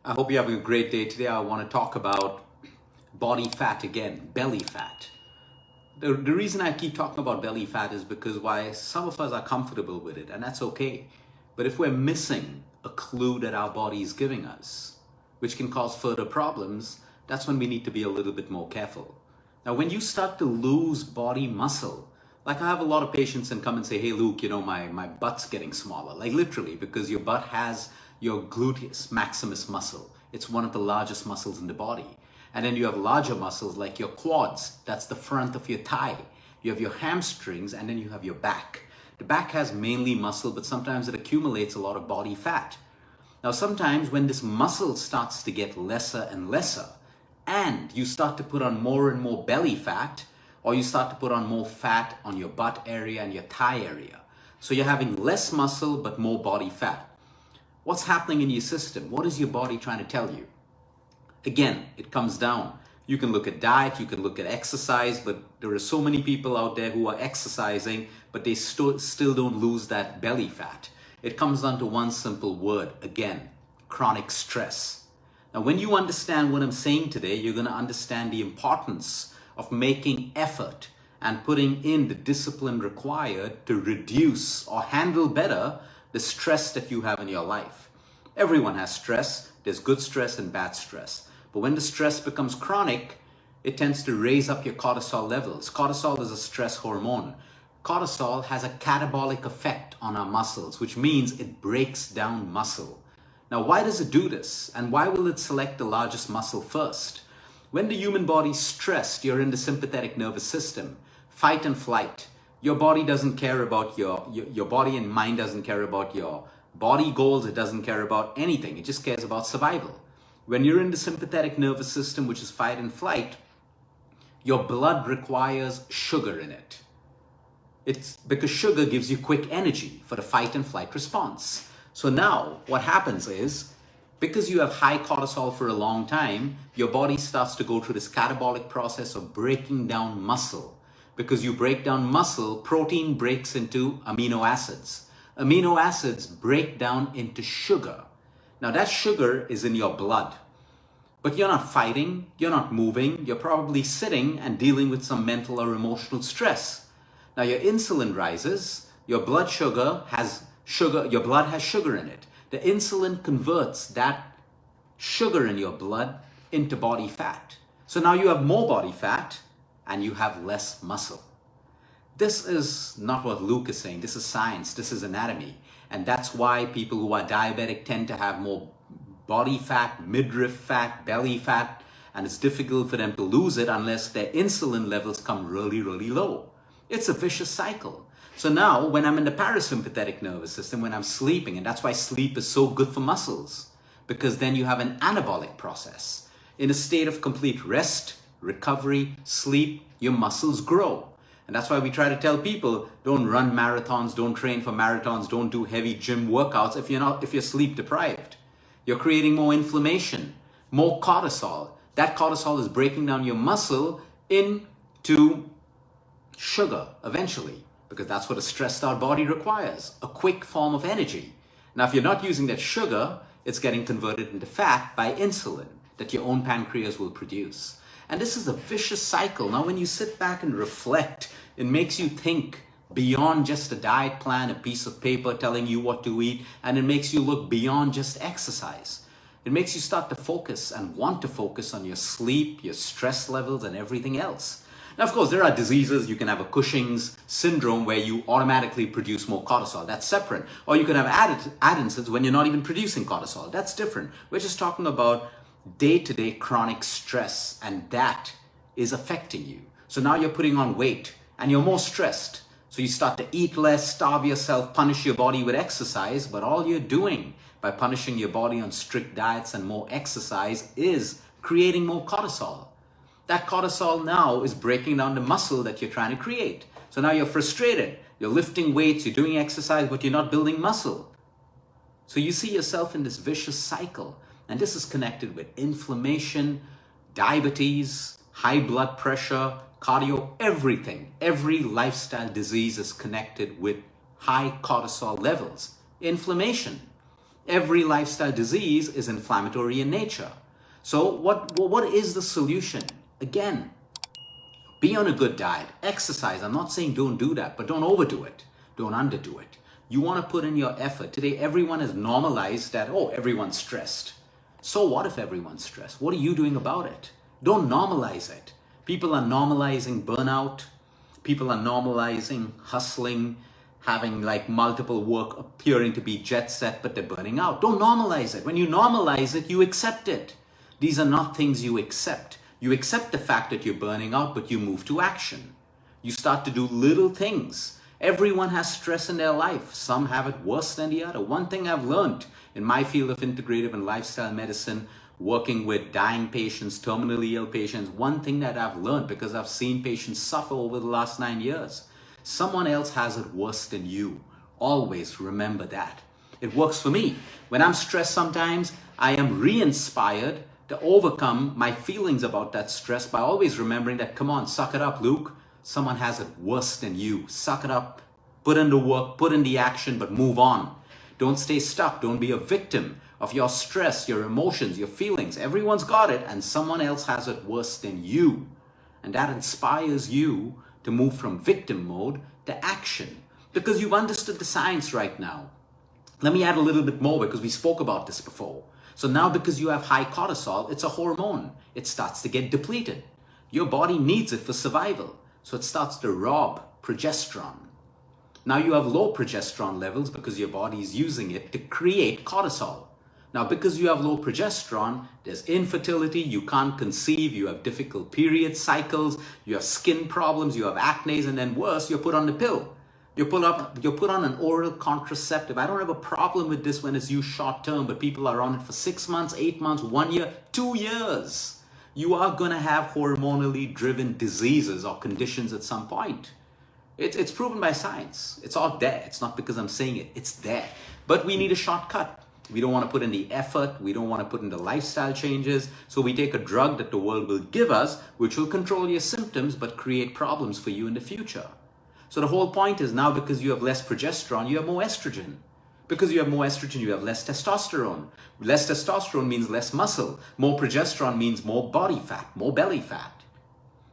I hope you're having a great day. Today I want to talk about body fat again, belly fat. The reason I keep talking about belly fat is because why some of us are comfortable with it, and that's okay. But if we're missing a clue that our body is giving us, which can cause further problems, that's when we need to be a little bit more careful. Now, when you start to lose body muscle, like I have a lot of patients and come and say, hey, Luke, my butt's getting smaller. Like literally, because your butt has your gluteus maximus muscle. It's one of the largest muscles in the body. And then you have larger muscles like your quads. That's the front of your thigh. You have your hamstrings, and then you have your back. The back has mainly muscle, but sometimes it accumulates a lot of body fat. Now, sometimes when this muscle starts to get lesser and lesser, and you start to put on more and more belly fat, or you start to put on more fat on your butt area and your thigh area. So you're having less muscle, but more body fat. What's happening in your system? What is your body trying to tell you? Again, it comes down. You can look at diet, you can look at exercise, but there are so many people out there who are exercising, but they still don't lose that belly fat. It comes down to one simple word, again, chronic stress. Now, when you understand what I'm saying today, you're going to understand the importance of making effort and putting in the discipline required to reduce or handle better the stress that you have in your life. Everyone has stress. There's good stress and bad stress. But when the stress becomes chronic, it tends to raise up your cortisol levels. Cortisol is a stress hormone. Cortisol has a catabolic effect on our muscles, which means it breaks down muscle. Now, why does it do this? And why will it select the largest muscle first? When the human body is stressed, you're in the sympathetic nervous system, fight and flight. Your body doesn't care about your body and mind doesn't care about your body goals. It doesn't care about anything. It just cares about survival. When you're in the sympathetic nervous system, which is fight and flight, your blood requires sugar in it. It's because sugar gives you quick energy for the fight and flight response. So now what happens is, because you have high cortisol for a long time, your body starts to go through this catabolic process of breaking down muscle. Because you break down muscle, protein breaks into amino acids. Amino acids break down into sugar. Now that sugar is in your blood, but you're not fighting, you're not moving, you're probably sitting and dealing with some mental or emotional stress. Now your insulin rises, your blood has sugar in it. The insulin converts that sugar in your blood into body fat. So now you have more body fat and you have less muscle. This is not what Luke is saying. This is science. This is anatomy. And that's why people who are diabetic tend to have more body fat, midriff fat, belly fat, and it's difficult for them to lose it unless their insulin levels come really, really low. It's a vicious cycle. So now when I'm in the parasympathetic nervous system, when I'm sleeping, and that's why sleep is so good for muscles, because then you have an anabolic process. In a state of complete rest, recovery, sleep, your muscles grow. And that's why we try to tell people, don't run marathons, don't train for marathons, don't do heavy gym workouts if you're sleep deprived. You're creating more inflammation, more cortisol. That cortisol is breaking down your muscle into sugar eventually, because that's what a stressed out body requires, a quick form of energy. Now, if you're not using that sugar, it's getting converted into fat by insulin that your own pancreas will produce. And this is a vicious cycle. Now, when you sit back and reflect, it makes you think beyond just a diet plan, a piece of paper telling you what to eat, and it makes you look beyond just exercise. It makes you start to focus and want to focus on your sleep, your stress levels, and everything else. Now, of course, there are diseases. You can have a Cushing's syndrome where you automatically produce more cortisol. That's separate. Or you can have Addison's when you're not even producing cortisol. That's different. We're just talking about day-to-day chronic stress, and that is affecting you. So now you're putting on weight and you're more stressed. So you start to eat less, starve yourself, punish your body with exercise, but all you're doing by punishing your body on strict diets and more exercise is creating more cortisol. That cortisol now is breaking down the muscle that you're trying to create. So now you're frustrated. You're lifting weights, you're doing exercise, but you're not building muscle. So you see yourself in this vicious cycle. And this is connected with inflammation, diabetes, high blood pressure, cardio, everything. Every lifestyle disease is connected with high cortisol levels. Inflammation. Every lifestyle disease is inflammatory in nature. So what is the solution? Again, be on a good diet, exercise. I'm not saying don't do that, but don't overdo it. Don't underdo it. You want to put in your effort. Today, everyone has normalized that, oh, everyone's stressed. So what if everyone's stressed? What are you doing about it? Don't normalize it. People are normalizing burnout. People are normalizing hustling, having like multiple work appearing to be jet set, but they're burning out. Don't normalize it. When you normalize it, you accept it. These are not things you accept. You accept the fact that you're burning out, but you move to action. You start to do little things. Everyone has stress in their life. Some have it worse than the other. One thing I've learned in my field of integrative and lifestyle medicine, working with dying patients, terminally ill patients, one thing that I've learned, because I've seen patients suffer over the last 9 years, someone else has it worse than you. Always remember that. It works for me. When I'm stressed sometimes, I am re-inspired to overcome my feelings about that stress by always remembering that, come on, suck it up, Luke. Someone has it worse than you. Suck it up, put in the work, put in the action, but move on. Don't stay stuck. Don't be a victim of your stress, your emotions, your feelings. Everyone's got it, and someone else has it worse than you. And that inspires you to move from victim mode to action, because you've understood the science right now. Let me add a little bit more, because we spoke about this before. So now, because you have high cortisol, it's a hormone. It starts to get depleted. Your body needs it for survival. So it starts to rob progesterone. Now you have low progesterone levels because your body is using it to create cortisol. Now, because you have low progesterone, there's infertility, you can't conceive, you have difficult period cycles, you have skin problems, you have acne, and then worse, you're put on the pill. You're put on an oral contraceptive. I don't have a problem with this when it's used short term, but people are on it for 6 months, 8 months, 1 year, 2 years. You are going to have hormonally driven diseases or conditions at some point. It's proven by science. It's all there. It's not because I'm saying it. It's there. But we need a shortcut. We don't want to put in the effort. We don't want to put in the lifestyle changes. So we take a drug that the world will give us, which will control your symptoms, but create problems for you in the future. So the whole point is now, because you have less progesterone, you have more estrogen. Because you have more estrogen, you have less testosterone. Less testosterone means less muscle. More progesterone means more body fat, more belly fat.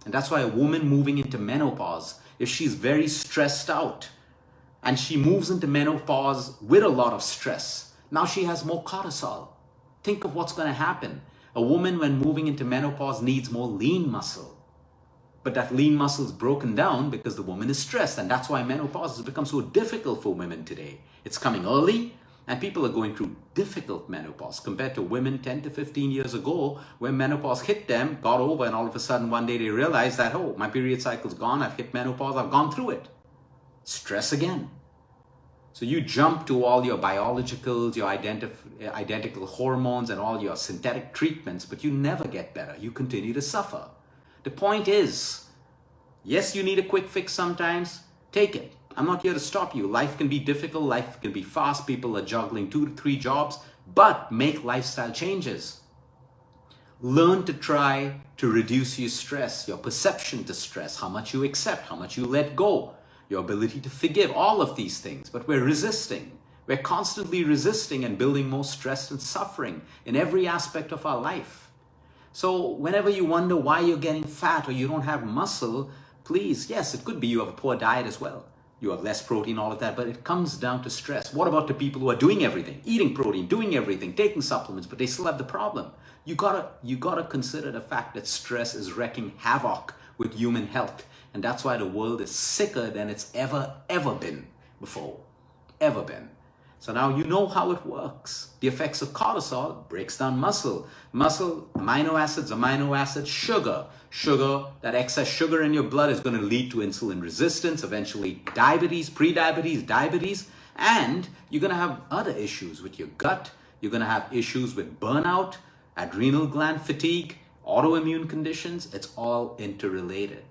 And that's why a woman moving into menopause, if she's very stressed out and she moves into menopause with a lot of stress, now she has more cortisol. Think of what's going to happen. A woman, when moving into menopause, needs more lean muscle. But that lean muscle is broken down because the woman is stressed. And that's why menopause has become so difficult for women today. It's coming early, and people are going through difficult menopause compared to women 10 to 15 years ago, when menopause hit them, got over, and all of a sudden one day they realized that, oh, my period cycle's gone, I've hit menopause, I've gone through it. Stress again. So you jump to all your biologicals, your identical hormones, and all your synthetic treatments, but you never get better. You continue to suffer. The point is, yes, you need a quick fix sometimes. Take it. I'm not here to stop you. Life can be difficult. Life can be fast. People are juggling 2 to 3 jobs, but make lifestyle changes. Learn to try to reduce your stress, your perception to stress, how much you accept, how much you let go, your ability to forgive, all of these things. But we're resisting. We're constantly resisting and building more stress and suffering in every aspect of our life. So whenever you wonder why you're getting fat or you don't have muscle, please, yes, it could be you have a poor diet as well. You have less protein, all of that, but it comes down to stress. What about the people who are doing everything, eating protein, doing everything, taking supplements, but they still have the problem? You gotta consider the fact that stress is wreaking havoc with human health. And that's why the world is sicker than it's ever been before, ever been. So now you know how it works. The effects of cortisol breaks down muscle. Muscle, amino acids, sugar. Sugar, that excess sugar in your blood is going to lead to insulin resistance, eventually diabetes, prediabetes, diabetes. And you're going to have other issues with your gut. You're going to have issues with burnout, adrenal gland fatigue, autoimmune conditions. It's all interrelated.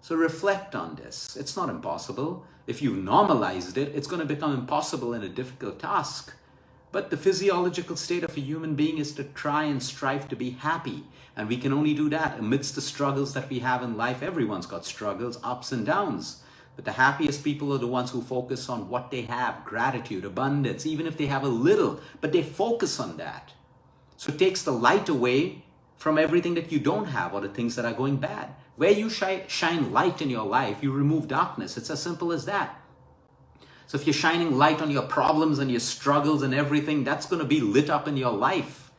So reflect on this. It's not impossible. If you've normalized it, it's going to become impossible and a difficult task. But the physiological state of a human being is to try and strive to be happy. And we can only do that amidst the struggles that we have in life. Everyone's got struggles, ups and downs. But the happiest people are the ones who focus on what they have, gratitude, abundance, even if they have a little, but they focus on that. So it takes the light away from everything that you don't have or the things that are going bad. Where you shine light in your life, you remove darkness. It's as simple as that. So if you're shining light on your problems and your struggles and everything, that's going to be lit up in your life.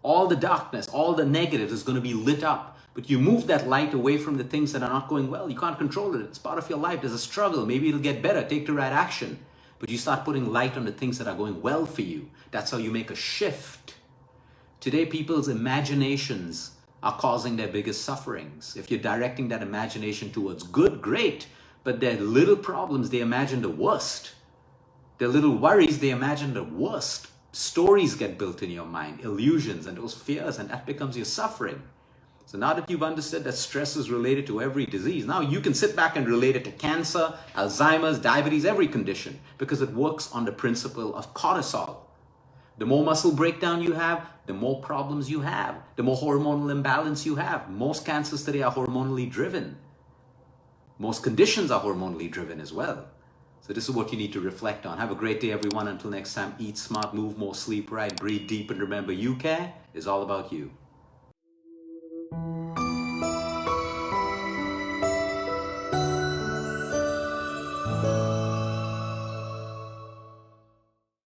All the darkness, all the negatives is going to be lit up. But you move that light away from the things that are not going well. You can't control it. It's part of your life. There's a struggle. Maybe it'll get better. Take the right action. But you start putting light on the things that are going well for you. That's how you make a shift. Today, people's imaginations are causing their biggest sufferings. If you're directing that imagination towards good, great. But their little problems, they imagine the worst. Their little worries, they imagine the worst. Stories get built in your mind, illusions and those fears, and that becomes your suffering. So now that you've understood that stress is related to every disease, now you can sit back and relate it to cancer, Alzheimer's, diabetes, every condition, because it works on the principle of cortisol. The more muscle breakdown you have, the more problems you have, the more hormonal imbalance you have. Most cancers today are hormonally driven. Most conditions are hormonally driven as well. So this is what you need to reflect on. Have a great day, everyone. Until next time, eat smart, move more, sleep right, breathe deep, and remember, you care is all about you.